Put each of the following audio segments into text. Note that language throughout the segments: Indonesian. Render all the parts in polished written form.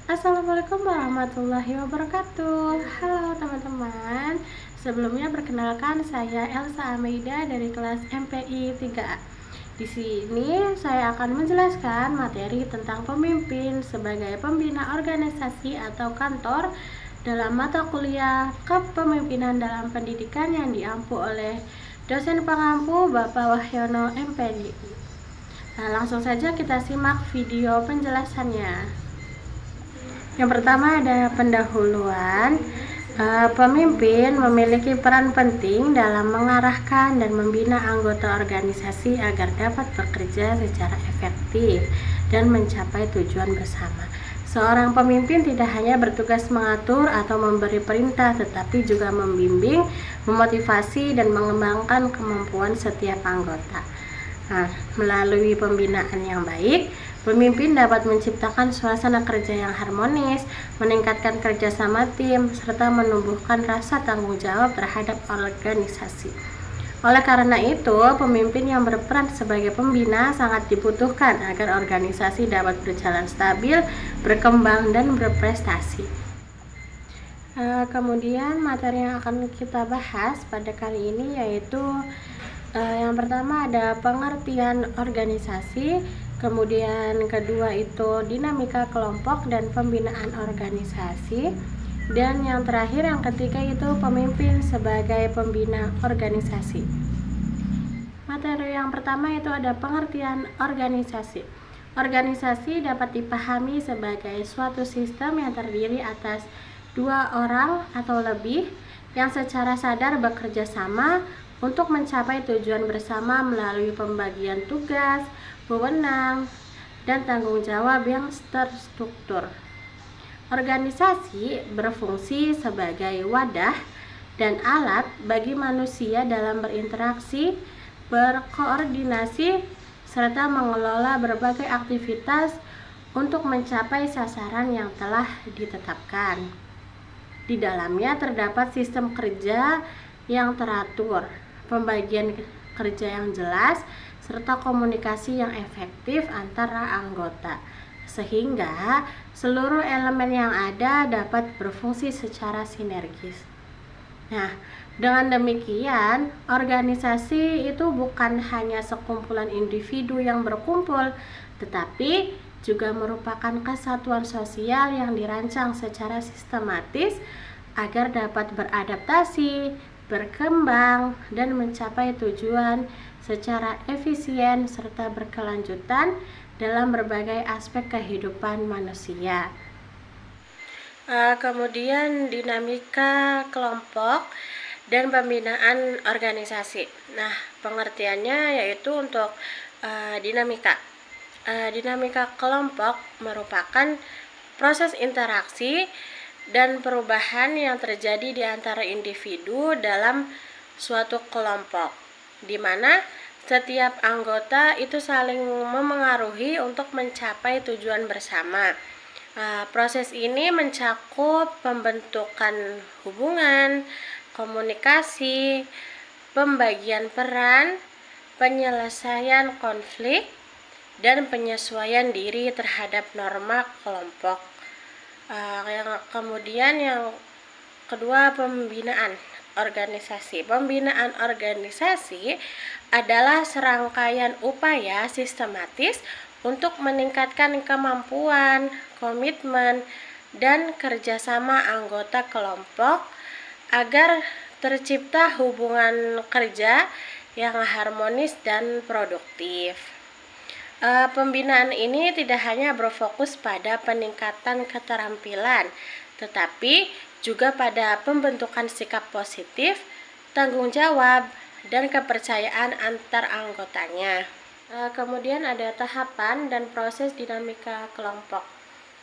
Assalamualaikum warahmatullahi wabarakatuh. Halo teman-teman. Sebelumnya perkenalkan saya Elsa Ameida dari kelas MPI 3A. Di sini saya akan menjelaskan materi tentang pemimpin sebagai pembina organisasi atau kantor dalam mata kuliah Kepemimpinan dalam Pendidikan yang diampu oleh dosen pengampu Bapak Wahyono MPD. Nah, langsung saja kita simak video penjelasannya. Yang pertama ada pendahuluan. Pemimpin memiliki peran penting dalam mengarahkan dan membina anggota organisasi agar dapat bekerja secara efektif dan mencapai tujuan bersama. Seorang pemimpin tidak hanya bertugas mengatur atau memberi perintah, tetapi juga membimbing, memotivasi, dan mengembangkan kemampuan setiap anggota. Nah, melalui pembinaan yang baik, pemimpin dapat menciptakan suasana kerja yang harmonis, meningkatkan kerjasama tim, serta menumbuhkan rasa tanggung jawab terhadap organisasi. Oleh karena itu, pemimpin yang berperan sebagai pembina sangat dibutuhkan agar organisasi dapat berjalan stabil, berkembang, dan berprestasi. Kemudian materi yang akan kita bahas pada kali ini yaitu yang pertama ada pengertian organisasi, kemudian kedua itu dinamika kelompok dan pembinaan organisasi, dan yang terakhir yang ketiga itu pemimpin sebagai pembina organisasi. Materi yang pertama itu ada pengertian organisasi. Organisasi dapat dipahami sebagai suatu sistem yang terdiri atas dua orang atau lebih yang secara sadar bekerja sama untuk mencapai tujuan bersama melalui pembagian tugas, wewenang, dan tanggung jawab yang terstruktur. Organisasi berfungsi sebagai wadah dan alat bagi manusia dalam berinteraksi, berkoordinasi, serta mengelola berbagai aktivitas untuk mencapai sasaran yang telah ditetapkan. Di dalamnya terdapat sistem kerja yang teratur, pembagian kerja yang jelas, serta komunikasi yang efektif antara anggota, sehingga seluruh elemen yang ada dapat berfungsi secara sinergis. Nah, dengan demikian, organisasi itu bukan hanya sekumpulan individu yang berkumpul, tetapi juga merupakan kesatuan sosial yang dirancang secara sistematis agar dapat beradaptasi, berkembang, dan mencapai tujuan secara efisien serta berkelanjutan dalam berbagai aspek kehidupan manusia. Kemudian dinamika kelompok dan pembinaan organisasi. Nah, pengertiannya yaitu untuk dinamika. Dinamika kelompok merupakan proses interaksi dan perubahan yang terjadi di antara individu dalam suatu kelompok, di mana setiap anggota itu saling memengaruhi untuk mencapai tujuan bersama. Proses ini mencakup pembentukan hubungan, komunikasi, pembagian peran, penyelesaian konflik, dan penyesuaian diri terhadap norma kelompok. Kemudian yang kedua, pembinaan organisasi. Pembinaan organisasi adalah serangkaian upaya sistematis untuk meningkatkan kemampuan, komitmen, dan kerjasama anggota kelompok agar tercipta hubungan kerja yang harmonis dan produktif. Pembinaan ini tidak hanya berfokus pada peningkatan keterampilan, tetapi juga pada pembentukan sikap positif, tanggung jawab, dan kepercayaan antar anggotanya. Kemudian ada tahapan dan proses dinamika kelompok.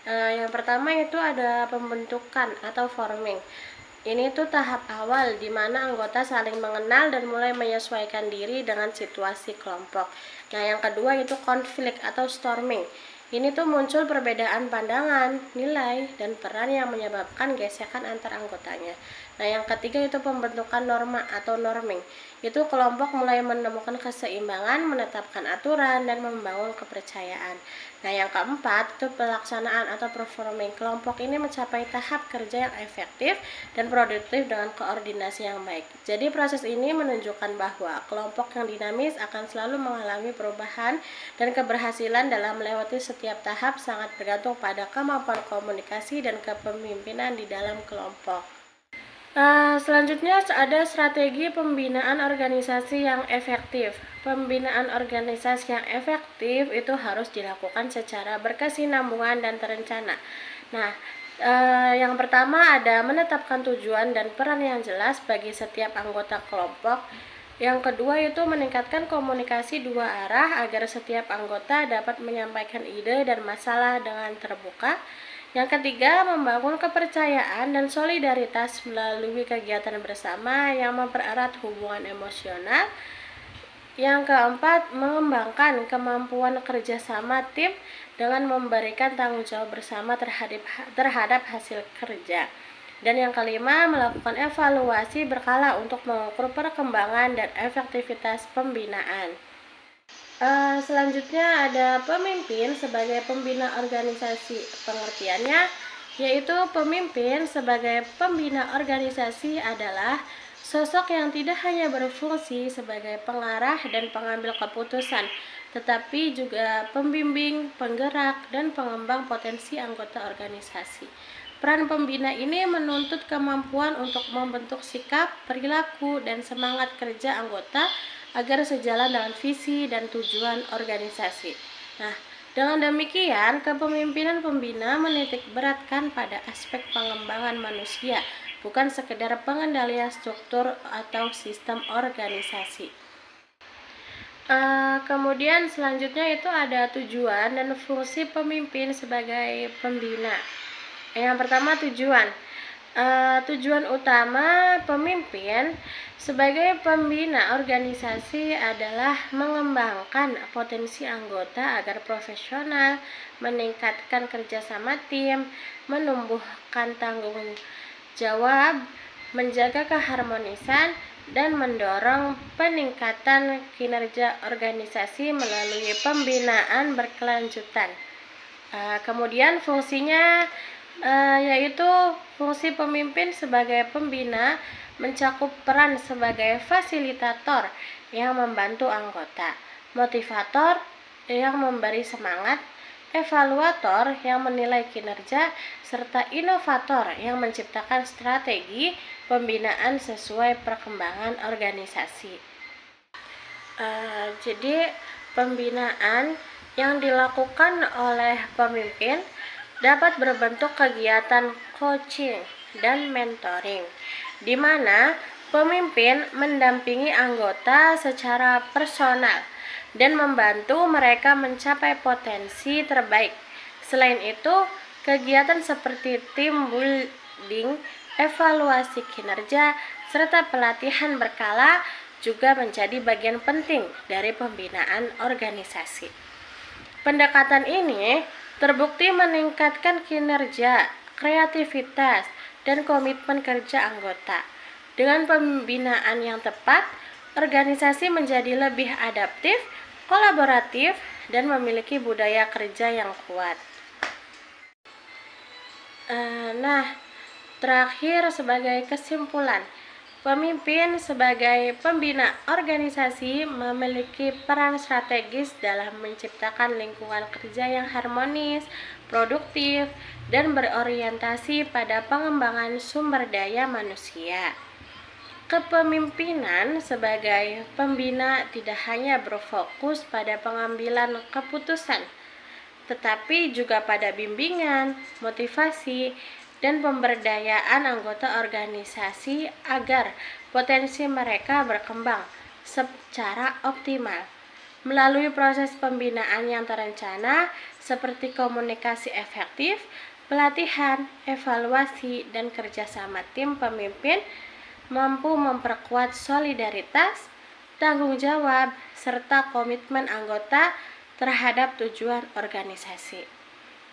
Yang pertama itu ada pembentukan atau forming. Ini tuh tahap awal di mana anggota saling mengenal dan mulai menyesuaikan diri dengan situasi kelompok. Nah, yang kedua itu konflik atau storming. Ini tuh muncul perbedaan pandangan, nilai, dan peran yang menyebabkan gesekan antar anggotanya. Nah, yang ketiga itu pembentukan norma atau norming. itu kelompok mulai menemukan keseimbangan, menetapkan aturan, dan membangun kepercayaan. Nah, yang keempat itu pelaksanaan atau performing. Kelompok ini mencapai tahap kerja yang efektif dan produktif dengan koordinasi yang baik. Jadi proses ini menunjukkan bahwa kelompok yang dinamis akan selalu mengalami perubahan dan keberhasilan dalam melewati setiap tahap sangat bergantung pada kemampuan komunikasi dan kepemimpinan di dalam kelompok. Selanjutnya ada strategi pembinaan organisasi yang efektif. Pembinaan organisasi yang efektif itu harus dilakukan secara berkesinambungan dan terencana. Nah, yang pertama ada menetapkan tujuan dan peran yang jelas bagi setiap anggota kelompok. Yang kedua itu meningkatkan komunikasi dua arah agar setiap anggota dapat menyampaikan ide dan masalah dengan terbuka. Yang ketiga, membangun kepercayaan dan solidaritas melalui kegiatan bersama yang mempererat hubungan emosional. Yang keempat, mengembangkan kemampuan kerjasama tim dengan memberikan tanggung jawab bersama terhadap hasil kerja. Dan yang kelima, melakukan evaluasi berkala untuk mengukur perkembangan dan efektivitas pembinaan. Selanjutnya ada pemimpin sebagai pembina organisasi. Pengertiannya yaitu pemimpin sebagai pembina organisasi adalah sosok yang tidak hanya berfungsi sebagai pengarah dan pengambil keputusan, tetapi juga pembimbing, penggerak, dan pengembang potensi anggota organisasi. Peran pembina ini menuntut kemampuan untuk membentuk sikap, perilaku, dan semangat kerja anggota agar sejalan dengan visi dan tujuan organisasi. Nah, dengan demikian, kepemimpinan pembina menitik beratkan pada aspek pengembangan manusia, bukan sekedar pengendalian struktur atau sistem organisasi. Kemudian selanjutnya itu ada tujuan dan fungsi pemimpin sebagai pembina. Yang pertama tujuan. Tujuan utama pemimpin sebagai pembina organisasi adalah mengembangkan potensi anggota agar profesional, meningkatkan kerjasama tim, menumbuhkan tanggung jawab, menjaga keharmonisan, dan mendorong peningkatan kinerja organisasi melalui pembinaan berkelanjutan. Kemudian fungsinya yaitu fungsi pemimpin sebagai pembina mencakup peran sebagai fasilitator yang membantu anggota, motivator yang memberi semangat, evaluator yang menilai kinerja, serta inovator yang menciptakan strategi pembinaan sesuai perkembangan organisasi. Jadi pembinaan yang dilakukan oleh pemimpin dapat berbentuk kegiatan coaching dan mentoring, di mana pemimpin mendampingi anggota secara personal dan membantu mereka mencapai potensi terbaik. Selain itu, kegiatan seperti team building, evaluasi kinerja, serta pelatihan berkala juga menjadi bagian penting dari pembinaan organisasi. Pendekatan ini terbukti meningkatkan kinerja, kreativitas, dan komitmen kerja anggota. Dengan pembinaan yang tepat, organisasi menjadi lebih adaptif, kolaboratif, dan memiliki budaya kerja yang kuat. Terakhir sebagai kesimpulan, pemimpin sebagai pembina organisasi memiliki peran strategis dalam menciptakan lingkungan kerja yang harmonis, produktif, dan berorientasi pada pengembangan sumber daya manusia. Kepemimpinan sebagai pembina tidak hanya berfokus pada pengambilan keputusan, tetapi juga pada bimbingan, motivasi, dan pemberdayaan anggota organisasi agar potensi mereka berkembang secara optimal. Melalui proses pembinaan yang terencana seperti komunikasi efektif, pelatihan, evaluasi, dan kerjasama tim pemimpin mampu memperkuat solidaritas, tanggung jawab, serta komitmen anggota terhadap tujuan organisasi.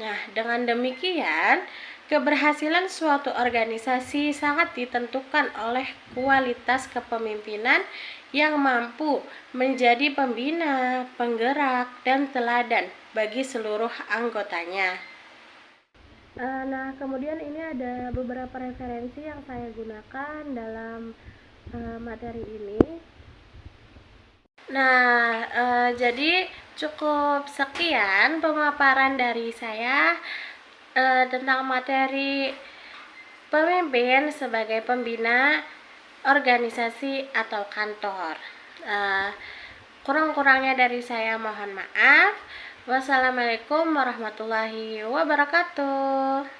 Nah, dengan demikian, keberhasilan suatu organisasi sangat ditentukan oleh kualitas kepemimpinan yang mampu menjadi pembina, penggerak, dan teladan bagi seluruh anggotanya. Nah, kemudian ini ada beberapa referensi yang saya gunakan dalam materi ini. Nah, jadi cukup sekian pemaparan dari saya tentang materi pemimpin sebagai pembina organisasi atau kantor. Kurang-kurangnya dari saya mohon maaf. Wassalamualaikum warahmatullahi wabarakatuh.